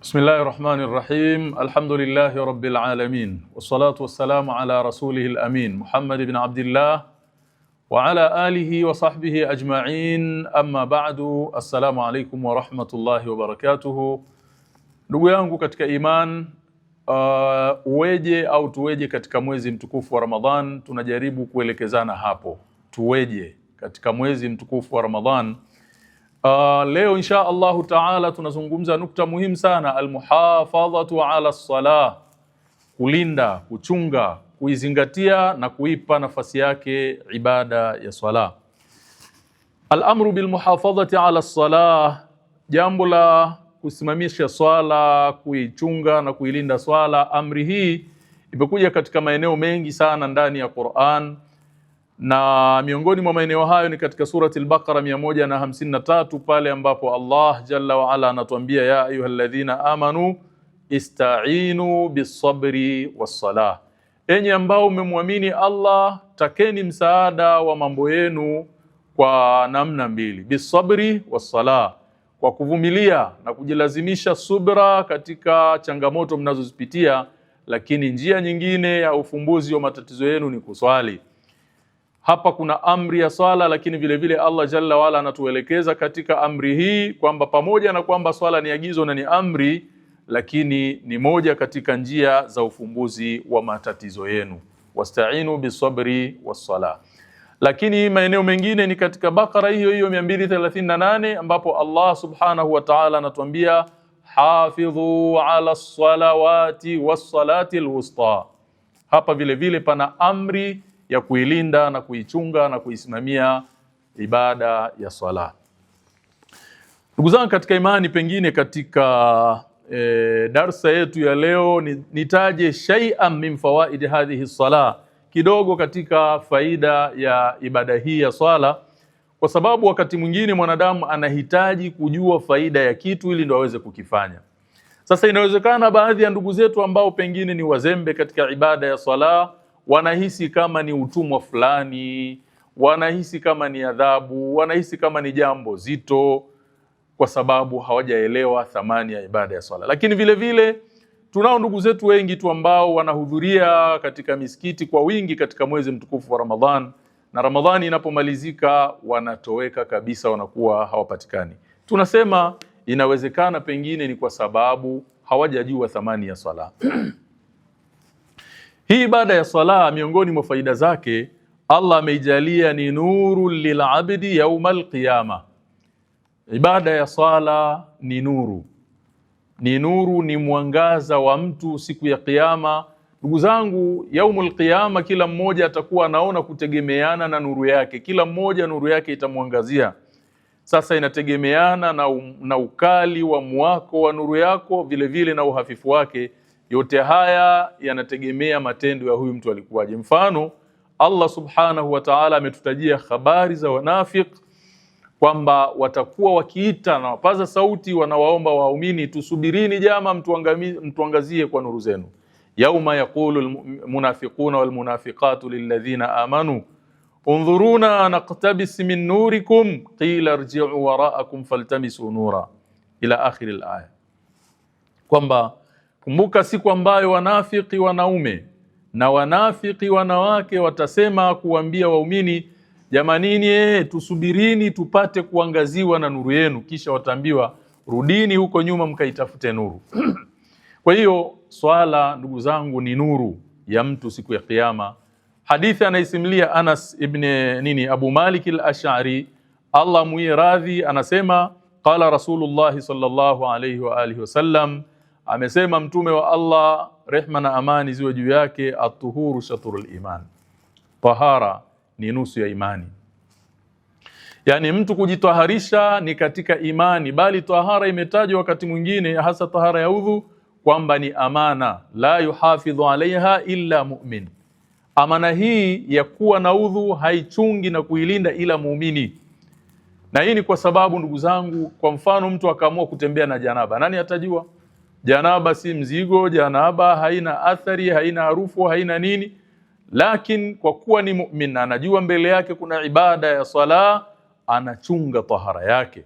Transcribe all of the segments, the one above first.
بسم الله الرحمن الرحيم الحمد لله رب العالمين والصلاة والسلام على رسوله الأمين محمد بن عبد الله وعلى آله وصحبه أجمعين أما بعد السلام عليكم ورحمة الله وبركاته. Ndugu yangu katika iman, uweje au tuweje katika mwezi mtukufu wa Ramadhan? Tunajaribu kuelekezana hapo, tuweje katika mwezi mtukufu wa Ramadhan. Leo insha Allahu taala tunazungumza nukta muhimu sana, almuhafadhatu ala salah, kulinda, kuchunga, kuizingatia na kuipa nafasi yake ibada ya swala. Al-amru bil muhafadhati ala salah, jambo la kusimamisha swala, kuichunga na kuilinda swala. Amri hii imekuja katika maeneo mengi sana ndani ya Qur'an, na miongoni mwa maeneo hayo ni katika surati al-Baqara 153 pale ambapo Allah Jalla wa Ala anatuambia ya ayyuhalladhina amanu ista'inu bis-sabri was-salah, enyi ambao mmemwamini Allah takeni msaada wa mambo yenu kwa namna mbili, bis-sabri was-salah, kwa kuvumilia na kujilazimisha subra katika changamoto mnazozipitia, lakini njia nyingine ya ufumbuzi wa matatizo yenu ni kuswali. Hapa kuna amri ya swala, lakini vile vile Allah Jalla wala anatuelekeza katika amri hii kwamba pamoja na kwamba swala ni agizo na ni amri, lakini ni moja katika njia za ufumbuzi wa matatizo yenu. Wasta'inu bisabri was-salah. Lakini maeneo mengine ni katika Bakara hiyo 238 ambapo Allah Subhanahu wa Ta'ala anatuambia hafidhu ala salawati was-salati al-wusta. Hapa vile vile pana amri ya kuilinda na kuichunga na kuisimamia ibada ya swala. Ndugu zangu katika imani, pengine katika darsa yetu ya leo nitaje shay'an min fawaid hadhihi sala, kidogo katika faida ya ibada hii ya swala, kwa sababu wakati mwingine mwanadamu anahitaji kujua faida ya kitu ili ndo aweze kukifanya. Sasa inawezekana baadhi ya ndugu zetu ambao pengine ni wazembe katika ibada ya swala wanahisi kama ni utumwa fulani, wanahisi kama ni adhabu, wanahisi kama ni jambo zito, kwa sababu hawajaelewa thamani ya ibada ya swala. Lakini vile vile tunao ndugu zetu wengi tu ambao wanahudhuria katika misikiti kwa wingi katika mwezi mtukufu wa Ramadhan, na Ramadhani inapomalizika wanatoweka kabisa, wanakuwa hawapatikani. Tunasema inawezekana pengine ni kwa sababu hawajajua thamani ya swala. Hii ibada ya swala miongoni mwa faida zake Allah ameijalia ni nuru lil'abdi yawmal qiyama. Ibada ya swala ni nuru. Ni nuru, ni mwangaza wa mtu siku ya kiyama. Ndugu zangu, yaumul qiyama kila mmoja atakuwa anaona kutegemeana na nuru yake. Kila mmoja nuru yake itamwangazia. Sasa inategemeana na ukali wa mwako wa nuru yako, vile vile na uhafifu wake. Yote haya yanategemea matendo ya huyu mtu alikuwaje. Mfano, Allah Subhanahu wa Ta'ala ametutajia habari za wanafik kwamba watakuwa wakiita na wapaza sauti wanawaomba waumini, tusubirini jama, mtuangazie kwa nuru zenu. Yauma yaqulu almunafiquna walmunafiqatu lilladhina amanu unzuruna naqtabis min nurikum qila irji'u wara'akum faltamisu nura, ila akhir al-aya. Kwamba kumbuka siku ambayo wanafiki wanaume na wanafiki wanawake watasema kuambia waumini, jamanini tusubirini tupate kuangaziwa na nuru yenu, kisha wataambiwa rudini huko nyuma mkaitafute nuru. Kwa hiyo swala, ndugu zangu, ni nuru ya mtu siku ya kiyama. Hadithi anaisimulia Anas ibn Abu Malik al-Ash'ari, Allah muiradhi, anasema qala Rasulullah sallallahu alayhi wa alihi wasallam, amesema mtume wa Allah, rehma na amani ziwe juu yake, at-tuhuru shatrul iman, tahara ni nusu ya imani. Yani mtu kujitaharisha ni katika imani, bali tahara imetajwa wakati mwingine, hasa tahara ya udhu, kwamba ni amana, la yuhafidhu alaiha illa mu'min. Amana hii ya kuwa na udhu haichungi na kuilinda ila muumini. Na hii ni kwa sababu, ndugu zangu, kwa mfano mtu akaamua kutembea na janaba, nani atajua? Janaba si mzigo, janaba haina athari, haina harufu, haina nini. Lakini kwa kuwa ni mu'min, anajua mbele yake kuna ibada ya swala, anachunga tahara yake.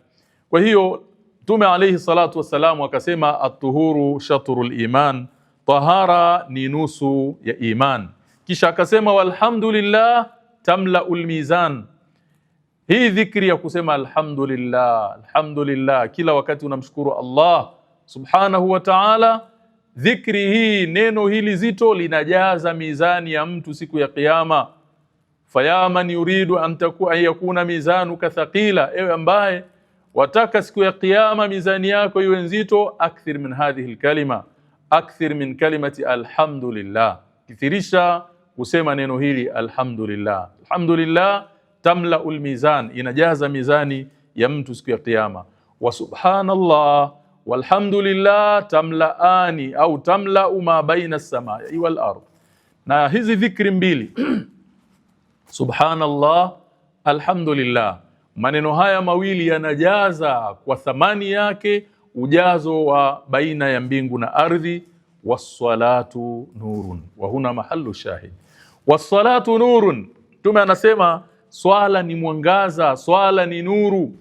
Kwa hiyo Mtume alayhi salatu wassalam akasema at-tuhuru shatrul iman, tahara ni nusu ya iman. Kisha akasema walhamdulillah tamla'ul mizan. Hii dhikri ya kusema alhamdulillah, alhamdulillah, kila wakati unamshukuru Allah subhanahu wa ta'ala, dhikri hii, neno hili zito linajaza mizani ya mtu siku ya kiyama. Faya man yuridu an yakuna mizanuka thaqila, ewe ambaye wataka siku ya kiyama mizani yako iwe nzito, akthir min hadhihi alkalima, akthir min kalimati alhamdulillah, kithirisha kusema neno hili alhamdulillah. Alhamdulillah tamla'ul mizan, inajaza mizani ya mtu siku ya kiyama. Wa subhanallah walhamdulillah tamla'ani au tamla'u ma baina as-samai wal ard. Na hizi dhikri mbili subhanallah, alhamdulillah, maneno haya mawili yanajaza kwa thamani yake ujazo wa baina ya mbingu na ardhi. Was-salatu nurun, wa huna mahallu shahid. Was-salatu nurun, Mtume anasema swala ni mwangaza, swala ni nuru.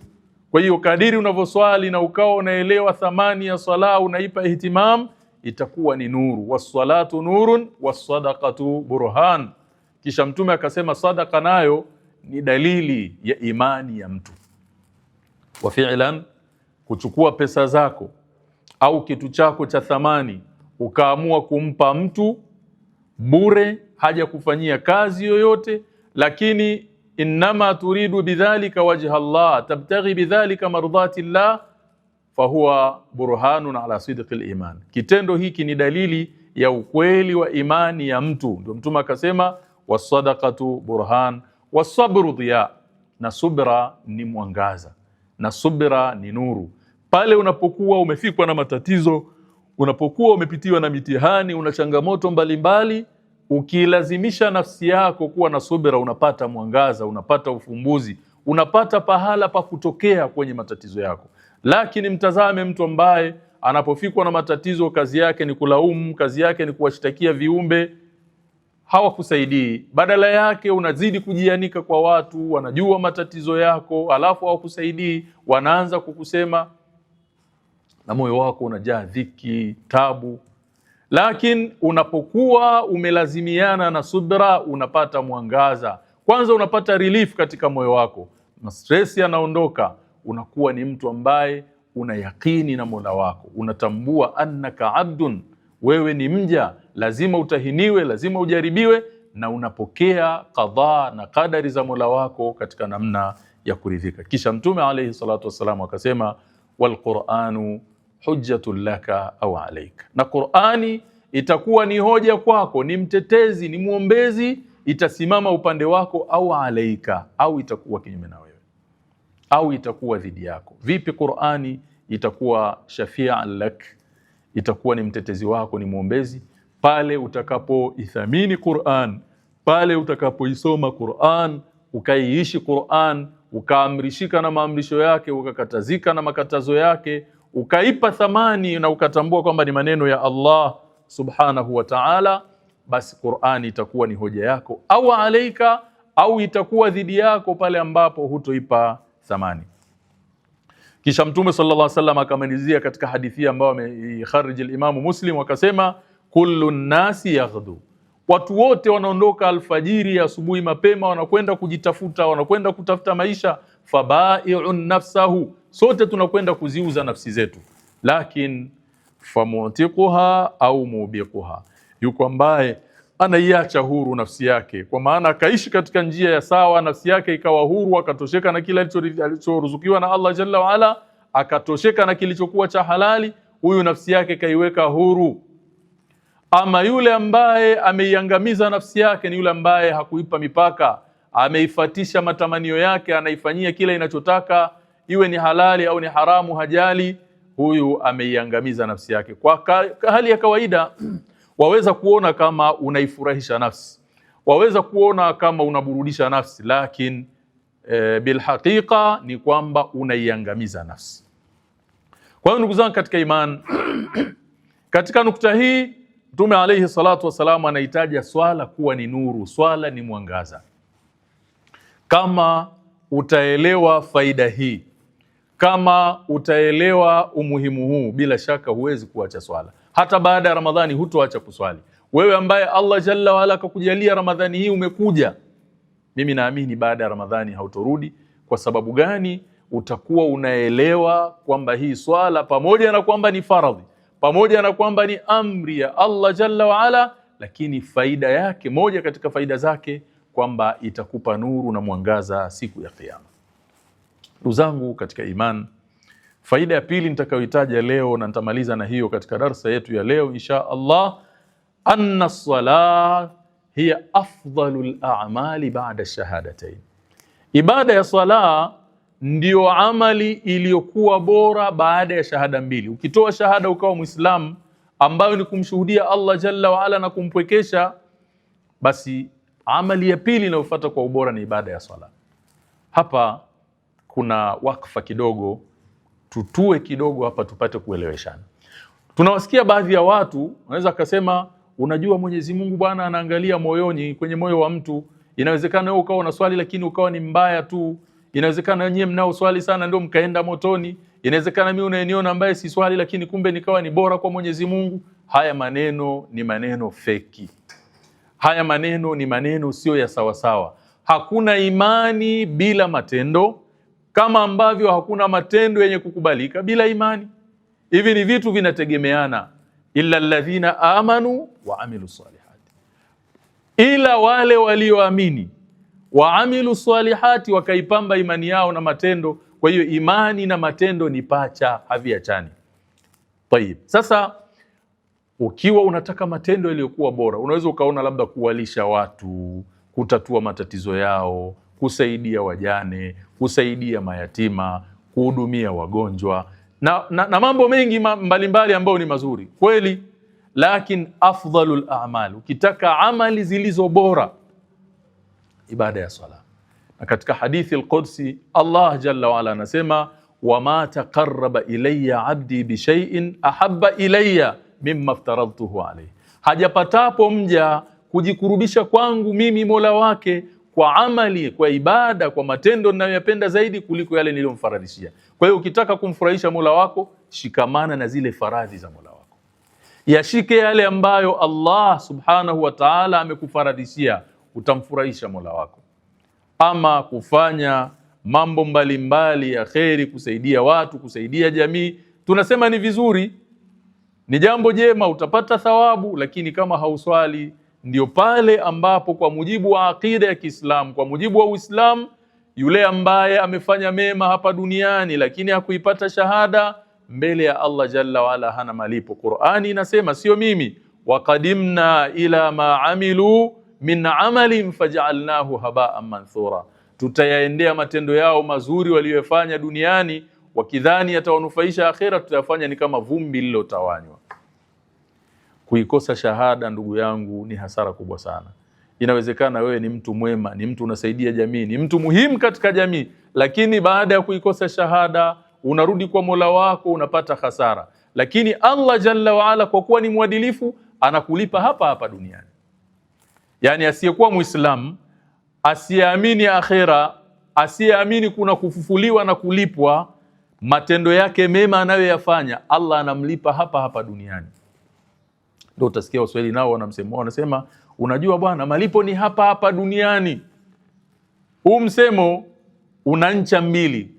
Kwa hiyo kadiri unavyoswali na ukao unaelewa thamani ya swala, unaipa ihtimam, itakuwa ni nuru. Was-salatu nurun was-sadaqatu burhan. Kisha Mtume akasema sadaqa nayo ni dalili ya imani ya mtu. Wa fi'lan, kuchukua pesa zako au kitu chako cha thamani ukaamua kumpa mtu bure, haja kufanyia kazi yoyote, lakini innama turidu bidhalika wajha Allah, tabtaghi bidhalika mardati Allah, fahuwa burhanun ala sidqi al-iman. Kitendo hiki ni dalili ya ukweli wa imani ya mtu. Ndio Mtume akasema was-sadaqatu burhan was-sabru dhiya, na subra ni mwangaza na subra ni nuru. Pale unapokuwa umefikwa na matatizo, unapokuwa umepitiwa na mitihani, una changamoto mbalimbali, ukilazimisha nafsi yako kuwa na subira, unapata mwangaza, unapata ufumbuzi, unapata pahala pa kutokea kwenye matatizo yako. Lakini mtazame mtu ambaye anapofikwa na matatizo kazi yake ni kulaumu, kazi yake ni kuwashtakia viumbe, hawakusaidii. Badala yake unazidi kujianika kwa watu, wanajua matatizo yako, alafu hawakusaidii, wanaanza kukusema, na moyo wako unajaa dhiki, tabu. Lakini unapokuwa umelazimiana na subra, unapata mwangaza. Kwanza unapata relief katika moyo wako, na stress yanaondoka, unakuwa ni mtu ambaye una yakini na Mola wako, unatambua annaka abdun, wewe ni mja, lazima utahiniwe, lazima ujaribiwe, na unapokea qadha na qadari za Mola wako katika namna ya kuridhika. Kisha Mtume alayhi salatu wasalam akasema wal Qur'anu hujjatun laka au alayka, na Qur'ani itakuwa ni hoja kwako, ni mtetezi, ni muombezi, itasimama upande wako, au alayka, au itakuwa kinyume na wewe, au itakuwa dhidi yako. Vipi Qur'ani itakuwa shafi'an lak, itakuwa ni mtetezi wako, ni muombezi? Pale utakapoithamini Qur'an, pale utakapoisoma Qur'an, ukaiishi Qur'an, ukaamrishika na maamrisho yake, ukakatazika na makatazo yake, ukaipa thamani na ukatambua kwamba ni maneno ya Allah subhanahu wa ta'ala, basi Qur'ani itakuwa ni hoja yako, au alaika, au itakuwa dhidi yako pale ambapo hutoipa thamani. Kisha Mtume sallallahu alaihi wasallam akamalizia katika hadithi ambayo amekharij al-Imam Muslim, akasema kullu nasi yaghdu, watu wote wanaondoka alfajiri, asubuhi mapema, wanakwenda kujitafuta, wanakwenda kutafuta maisha. Fabai'un nafsahu, sote tunakwenda kuziuza nafsi zetu. Lakin famutiquha au mubiquha, yuko ambaye anaiacha huru nafsi yake, kwa maana akaishi katika njia ya sawa, nafsi yake ikawa huru, akatosheka na kila alichoruzukiwa na Allah jalla wa ala, akatosheka na kilichokuwa cha halali, huyu nafsi yake kaiweka huru. Ama yule ambaye ameiangamiza nafsi yake ni yule ambaye hakuipa mipaka, ameifatisha matamanio yake, anaifanyia kila inachotaka, iwe ni halali au ni haramu, hajali. Huyu ameiangamiza nafsi yake. Kwa hali ya kawaida waweza kuona kama unaifurahisha nafsi, waweza kuona kama unaburudisha nafsi, lakini bil haqiqa ni kwamba unaiangamiza nafsi. Kwa hiyo ndugu zangu katika iman, katika nukta hii Mtume alayhi salatu wasalam anahitaja swala kuwa ni nuru, swala ni mwangaza. Kama utaelewa faida hii, kama utaelewa umuhimu huu, bila shaka huwezi kuacha swala. Hata baada ya Ramadhani hutoacha kuswali. Wewe ambaye Allah Jalla wa Ala akakujalia Ramadhani hii umekuja, mimi naamini baada ya Ramadhani hautorudi. Kwa sababu gani? Utakuwa unaelewa kwamba hii swala pamoja na kwamba ni faradhi, pamoja na kwamba ni amri ya Allah Jalla wa Ala, lakini faida yake, moja katika faida zake, kwamba itakupa nuru na mwangaza siku ya Kiyama. Ndugu zangu katika iman, faida ya pili nitakayoitaja leo, na nitamaliza na hiyo katika darsa yetu ya leo insha Allah, anna salat hiya afdalul a'mali ba'da shahadatain. Ibada ya sala ndio amali iliyokuwa bora baada ya shahada mbili. Ukitoa shahada ukawa Muislamu, ambayo ni kumshuhudia Allah Jalla wa Ala na kumpwekesha, basi amali ya pili inayofuata kwa ubora ni ibada ya sala. Hapa kuna wakfa kidogo, tutue kidogo hapa tupate kueleweshana. Tunawasikia baadhi ya watu wanaweza kusema, unajua Mwenyezi Mungu bwana anaangalia moyoni, kwenye moyo wa mtu. Inawezekana wewe ukawa unaswali lakini ukawa ni mbaya tu. Inawezekana nyinyi mnao swali sana ndio mkaenda motoni. Inawezekana mimi unaniona ambaye si swali lakini kumbe nikawa ni bora kwa Mwenyezi Mungu. Haya maneno ni maneno feki. Haya maneno ni maneno sio ya sawa sawa. Hakuna imani bila matendo, kama ambavyo hakuna matendo yenye kukubalika bila imani. Hivi ni vitu vinategemeana. Illa alladhina amanu wa amilu salihati, ila wale walioamini wa amilu salihati, wakaipamba imani yao na matendo. Kwa hiyo imani na matendo ni pacha, haviachani. Tayib, sasa ukiwa unataka matendo yaliyokuwa bora, unaweza ukaona labda kuwalisha watu, kutatua matatizo yao, kusaidia wajane, kusaidia mayatima, kuhudumia wagonjwa na mambo mengi mbalimbali ambayo ni mazuri kweli, lakini afdalul a'mal, ukitaka amali zilizo bora, ibada ya sala. Na katika hadithi al-Qudsi Allah Jalla wa Ala anasema, wama taqarraba ilayya abdi bi shay'in ahabba ilayya mimma aftaradtuhu alayhi, hajapatapo mja kujikurubisha kwangu mimi Mola wake kwa amali, kwa ibada, kwa matendo ninayoyapenda zaidi kuliko yale niliyomfaradhishia. Kwa hiyo ukitaka kumfurahisha Mola wako, shikamana na zile faradhi za Mola wako, yashike yale ambayo Allah subhanahu wa ta'ala amekufaradhishia, utamfurahisha Mola wako. Ama kufanya mambo mbalimbali ya kheri, kusaidia watu, kusaidia jamii, tunasema ni vizuri, ni jambo jema, utapata thawabu, lakini kama hauswali, ndio pale ambapo kwa mujibu wa akida ya Kiislamu, kwa mujibu wa Uislamu, yule ambaye amefanya mema hapa duniani lakini hakuipata shahada, mbele ya Allah Jalla wa Ala hana malipo. Qur'ani inasema, sio mimi, waqadimna ila ma amilu min amalin faj'alnahu haba'an manthura, tutayaendea matendo yao mazuri waliyofanya duniani wakidhani yatawanufaisha akhera, tutayafanya ni kama vumbi lililotawanywa. Kuikosa shahada, ndugu yangu, ni hasara kubwa sana. Inawezekana wewe ni mtu mwema, ni mtu unasaidia jamii, ni mtu muhimu katika jamii, lakini baada ya kuikosa shahada unarudi kwa Mola wako unapata hasara. Lakini Allah Jalla wa Ala kwa kuwa ni mwadilifu, anakulipa hapa hapa duniani. Yani asiyekuwa Muislamu, asiyeamini akhera, asiyeamini kuna kufufuliwa na kulipwa, matendo yake mema anayoyafanya Allah anamlipa hapa hapa duniani. Ndio utasikia Waswahili nao wanasema, unajua bwana, malipo ni hapa hapa duniani. Huu msemo una ncha mbili.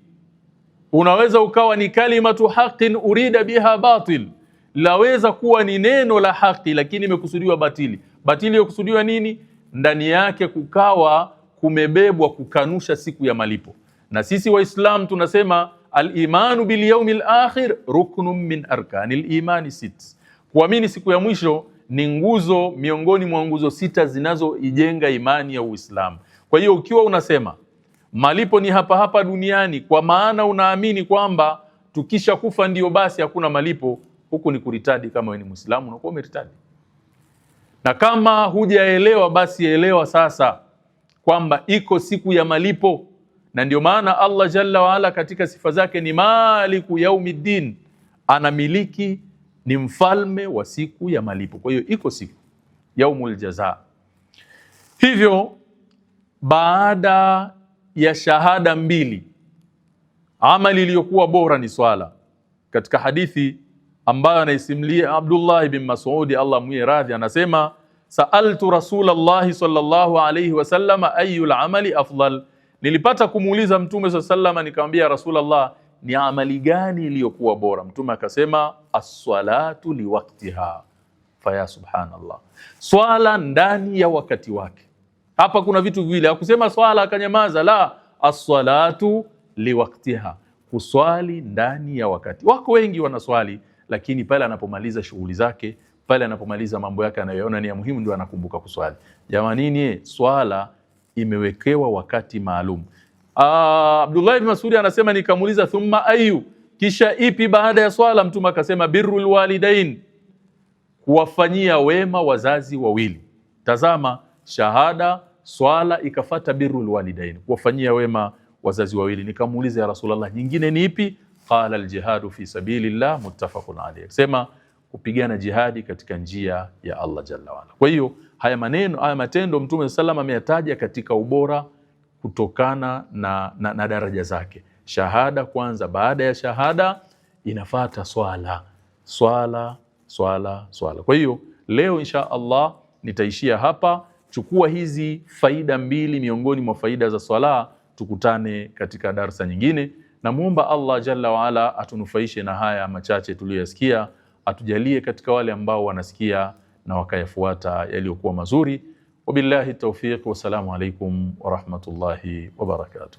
Unaweza ukawa ni kalimatu haqqin urida biha batil, laweza kuwa ni neno la haki lakini imekusudiwa batili. Batili yokusudiwa nini? Ndani yake kukawa kumebebwa kukanusha siku ya malipo. Na sisi Waislamu tunasema al-imanu bil yawmil akhir ruknun min arkanil imani sit. Kuamini siku ya mwisho ni nguzo miongoni mwa nguzo sita zinazoijenga imani ya Uislamu. Kwa hiyo ukiwa unasema malipo ni hapa hapa duniani, kwa maana unaamini kwamba tukisha kufa ndio basi hakuna malipo, huku ni kuritadi. Kama wewe ni Muislamu unakuwa umeritadi. Na kama hujaelewa, basi elewa sasa kwamba iko siku ya malipo. Na ndio maana Allah Jalla wa Ala katika sifa zake ni Maliku Yaumiddin, anamiliki, ni mfalme wa siku ya malipo. Kwa hiyo iko siku Yaumul Jazaa. Hivyo baada ya shahada mbili amali iliyokuwa bora ni swala. Katika hadithi ambayo anaisimulia Abdullah ibn Mas'ud, Allah mwenye radhi, anasema sa'altu Rasulullah sallallahu alayhi wasallam ayyul amali afdal, nilipata kumuuliza Mtume sallallahu alayhi wasallam, nikamwambia Rasulullah, ni amali gani iliyokuwa bora? Mtume akasema as-salatu liwaqtiha. Faya subhanallah, swala ndani ya wakati wake. Hapa kuna vitu viwili, hakusema swala akanyamaza, la, as-salatu liwaqtiha, kuswali ndani ya wakati. Wako wengi wanaswali, lakini pale anapomaliza shughuli zake, pale anapomaliza mambo yake anayoona ni ya muhimu, ndio anakumbuka kuswali. Jamanini, swala imewekewa wakati maalum. Abdullah ibn Mas'ud anasema nikamuuliza thumma ayu, kisha ipi baada ya swala? Mtume akasema birrul walidain, kuwafanyia wema wazazi wawili. Tazama, shahada, swala, ikafata birrul walidain, kuwafanyia wema wazazi wawili. Nikamuuliza ya Rasulullah, nyingine ni ipi? Qala aljihadu fi sabilillah muttafaqun alayh, sema kupigana jihadi katika njia ya Allah jalla wala. Kwa hiyo haya matendo Mtume sallam ameyataja katika ubora kutokana na daraja zake. Shahada kwanza, baada ya shahada inafata swala. Kwa hiyo leo insha Allah nitaishia hapa. Chukua hizi faida mbili miongoni mwa faida za swala, tukutane katika darsa nyingine. Namuomba Allah jalla waala atunufaishe na haya machache tuliyoyasikia, atujalie katika wale ambao wanasikia na wakayafuata yaliyokuwa mazuri. Wabillahi tawfiq, wassalamu alaikum warahmatullahi wabarakatuh.